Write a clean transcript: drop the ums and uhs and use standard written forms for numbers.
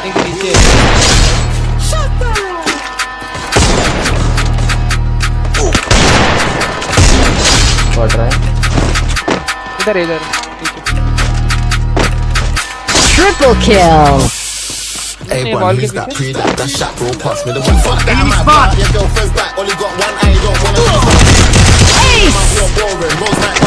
एक नीचे पड़ रहा है इधर इधर Triple kill. Hey, ball के पीछे Enemy spot. Ace.